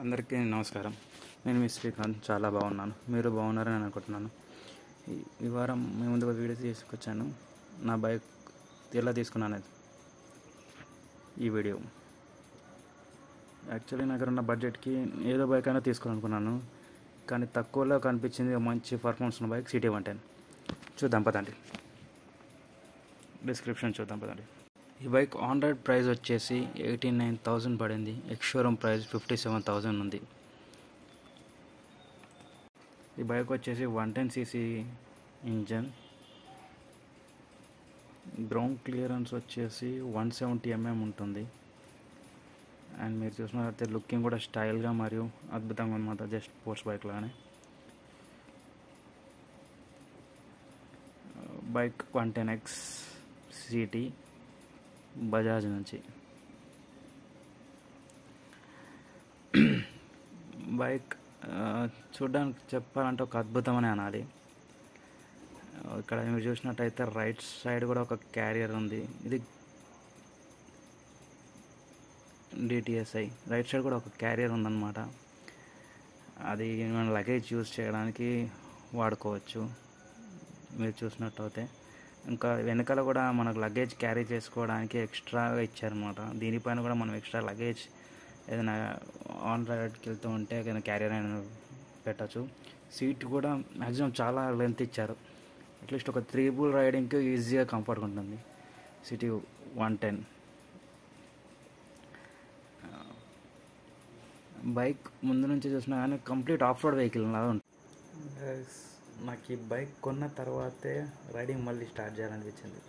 అందరికీ నమస్కారం. నేను మీ శ్రీకాంత్. చాలా బాగున్నాను. మీరు బాగున్నారని అనుకుంటున్నాను. ఈ వారం మీ ముందు ఒక వీడియో తీసుకొచ్చాను. నా బైక్ ఎలా తీసుకున్నాను ఈ వీడియో. యాక్చువల్లీ నాకు ఉన్న బడ్జెట్కి ఏదో బైక్ అయినా తీసుకోవాలనుకున్నాను, కానీ తక్కువలో కనిపించింది మంచి పర్ఫార్మెన్స్ ఉన్న బైక్ CT110. చూద్దాం పదండి, డిస్క్రిప్షన్ చూద్దాం పదండి. ఈ బైక్ ఆన్ రోడ్ ప్రైస్ వచ్చేసి 89,000 పడింది. ఎక్స్ షోరూమ్ ప్రైస్ 57,000 ఉంది. ఈ బైక్ వచ్చేసి 110cc ఇంజన్. గ్రౌండ్ క్లియరెన్స్ వచ్చేసి 170 mm ఉంటుంది. అండ్ మీరు చూసినట్లయితే లుకింగ్ కూడా స్టైల్గా మరియు అద్భుతంగా అనమాట, జస్ట్ స్పోర్ట్స్ బైక్ లాగానే. బైక్ 110X CT బజాజ్ నుంచి. బైక్ చూడడానికి చెప్పాలంటే ఒక అద్భుతమని అనాలి. ఇక్కడ మీరు చూసినట్టయితే రైట్ సైడ్ కూడా ఒక క్యారియర్ ఉంది. ఇది DTSI. రైట్ సైడ్ కూడా ఒక క్యారియర్ ఉందన్నమాట. అది మన లగేజ్ యూజ్ చేయడానికి వాడుకోవచ్చు. మీరు చూసినట్టయితే ఇంకా వెనకాల కూడా మనకు లగేజ్ క్యారీ చేసుకోవడానికి ఎక్స్ట్రాగా ఇచ్చారనమాట. దీనిపైన కూడా మనం ఎక్స్ట్రా లగేజ్ ఏదైనా ఆన్ రైడ్కి వెళ్తూ ఉంటే ఏదైనా క్యారియర్ అయినా పెట్టచ్చు. సీట్ కూడా మ్యాక్సిమం చాలా లెంత్ ఇచ్చారు. అట్లీస్ట్ ఒక 3 రైడింగ్కి ఈజీగా కంఫర్ట్గా ఉంటుంది CT110. బైక్ ముందు నుంచి చూసినా కానీ కంప్లీట్ ఆఫ్ రోడ్ వెహికల్ లాగా ఉంటుంది. నాకు ఈ బైక్ కొన్న తర్వాతే రైడింగ్ మళ్ళీ స్టార్ట్ చేయాలనిపించింది.